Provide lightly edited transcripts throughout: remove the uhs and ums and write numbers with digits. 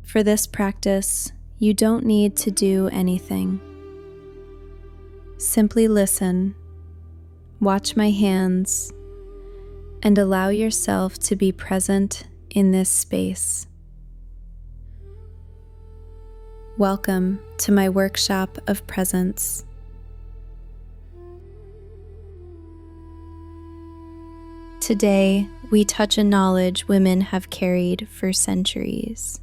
For this practice, you don't need to do anything. Simply listen, watch my hands, and allow yourself to be present in this space. Welcome to my workshop of presence. Today, we touch a knowledge women have carried for centuries.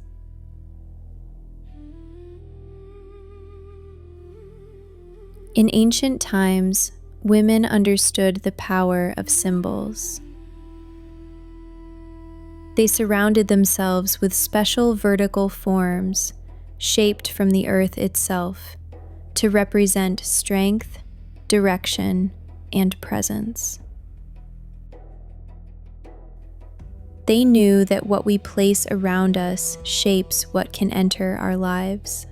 In ancient times, women understood the power of symbols. They surrounded themselves with special vertical forms shaped from the earth itself to represent strength, direction, and presence. They knew that what we place around us shapes what can enter our lives.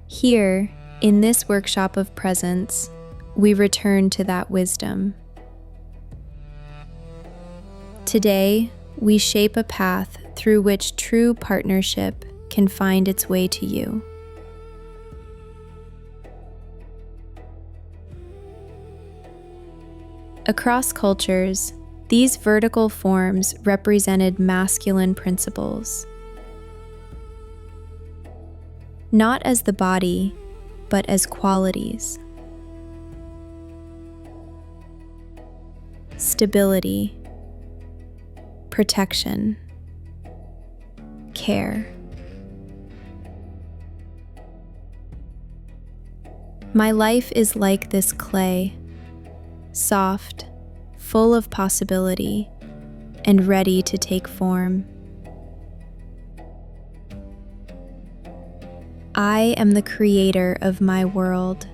Here, in this workshop of presence, we return to that wisdom. Today, we shape a path through which true partnership can find its way to you. Across cultures, these vertical forms represented masculine principles. Not as the body, but as qualities. Stability, protection, care. My life is like this clay, soft, full of possibility, and ready to take form. I am the creator of my world.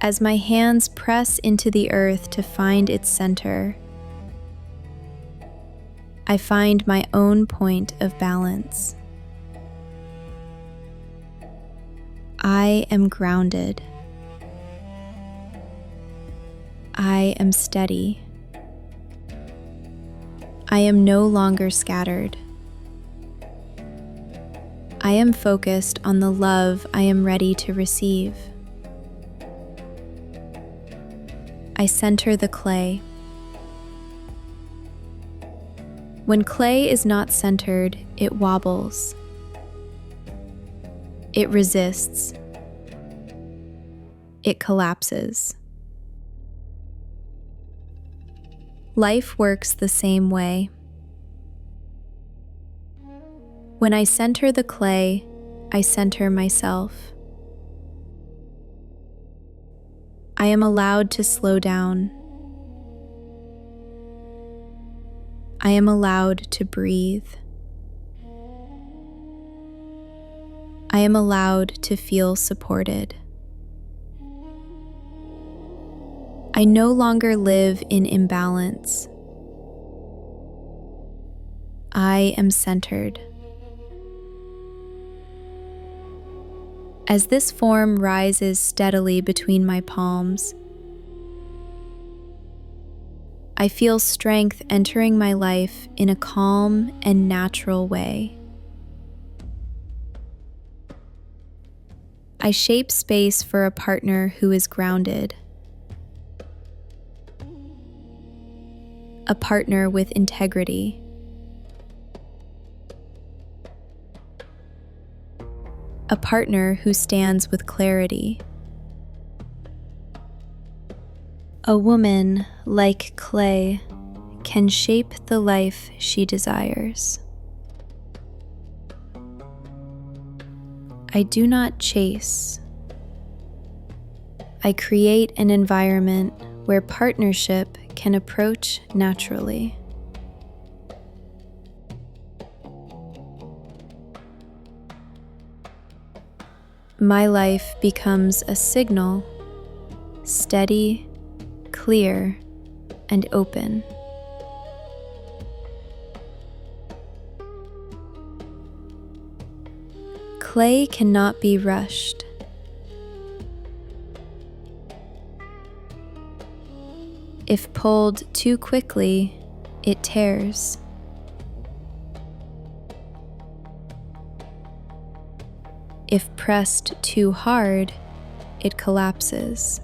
As my hands press into the earth to find its center, I find my own point of balance. I am grounded. I am steady. I am no longer scattered. I am focused on the love I am ready to receive. I center the clay. When clay is not centered, it wobbles. It resists. It collapses. Life works the same way. When I center the clay, I center myself. I am allowed to slow down. I am allowed to breathe. I am allowed to feel supported. I no longer live in imbalance. I am centered. As this form rises steadily between my palms, I feel strength entering my life in a calm and natural way. I shape space for a partner who is grounded, a partner with integrity, a partner who stands with clarity. A woman, like clay, can shape the life she desires. I do not chase. I create an environment where partnership can approach naturally. My life becomes a signal, steady, clear, and open. Clay cannot be rushed. If pulled too quickly, it tears. If pressed too hard, it collapses.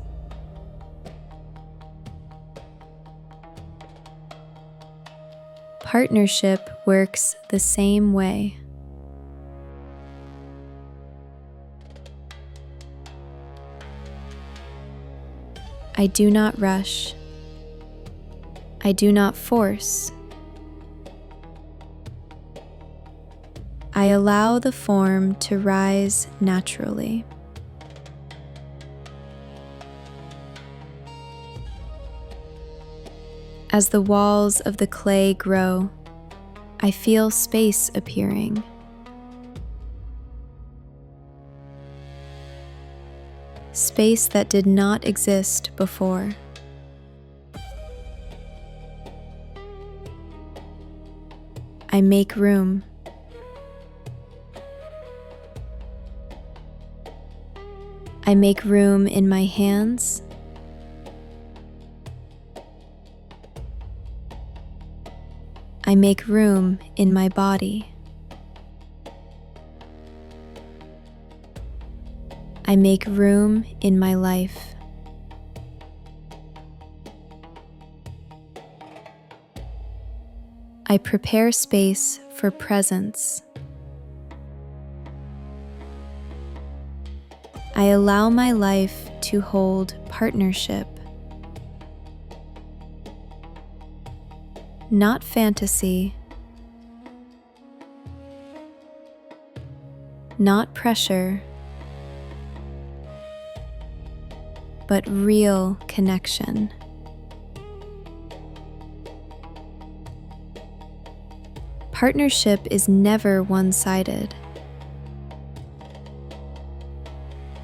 Partnership works the same way. I do not rush. I do not force. I allow the form to rise naturally. As the walls of the clay grow, I feel space appearing. Space that did not exist before. I make room. I make room in my hands. I make room in my body. I make room in my life. I prepare space for presence. I allow my life to hold partnership. Not fantasy, not pressure, but real connection. Partnership is never one-sided.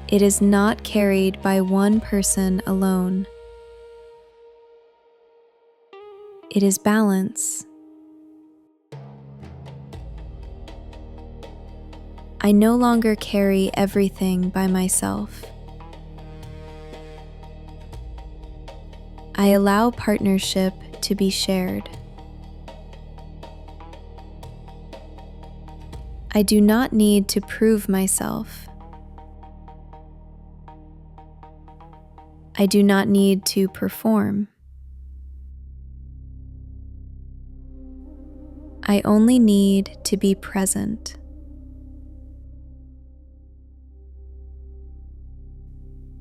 It is not carried by one person alone. It is balance. I no longer carry everything by myself. I allow partnership to be shared. I do not need to prove myself. I do not need to perform. I only need to be present.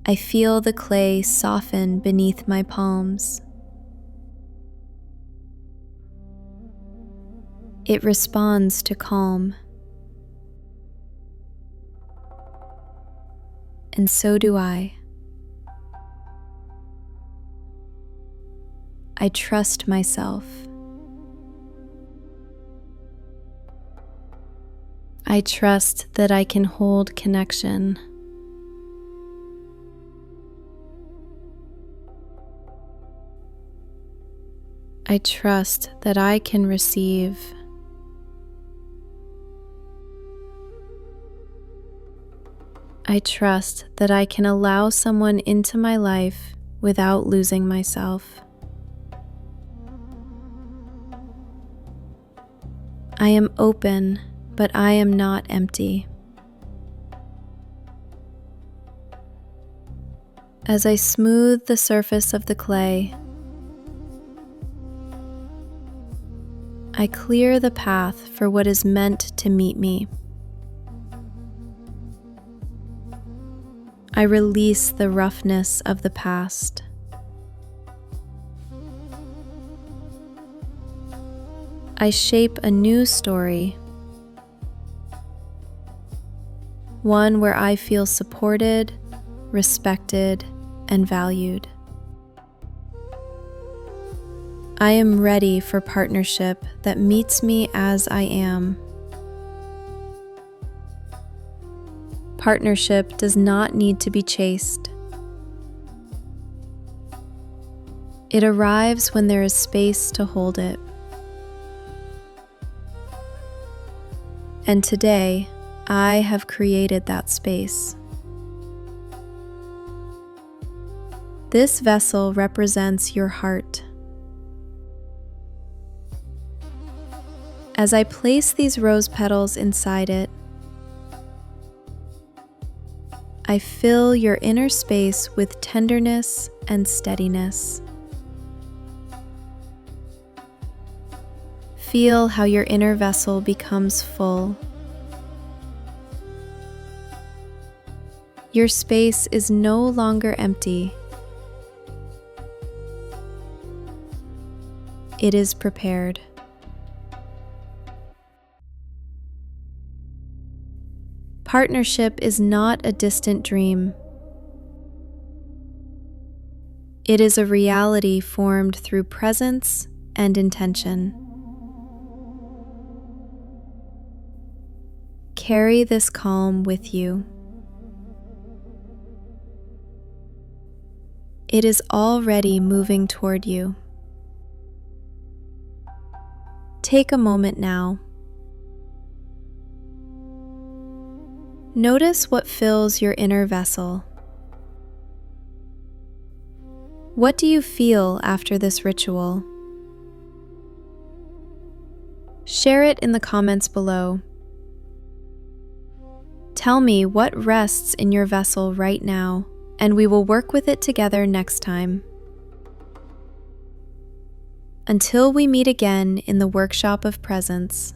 I feel the clay soften beneath my palms. It responds to calm. And so do I. I trust myself. I trust that I can hold connection. I trust that I can receive. I trust that I can allow someone into my life without losing myself. I am open, but I am not empty. As I smooth the surface of the clay, I clear the path for what is meant to meet me. I release the roughness of the past. I shape a new story, one where I feel supported, respected, and valued. I am ready for partnership that meets me as I am. Partnership does not need to be chased. It arrives when there is space to hold it. And today, I have created that space. This vessel represents your heart. As I place these rose petals inside it, I fill your inner space with tenderness and steadiness. Feel how your inner vessel becomes full. Your space is no longer empty. It is prepared. Partnership is not a distant dream. It is a reality formed through presence and intention. Carry this calm with you. It is already moving toward you. Take a moment now. Notice what fills your inner vessel. What do you feel after this ritual? Share it in the comments below. Tell me what rests in your vessel right now, and we will work with it together next time. Until we meet again in the workshop of presence.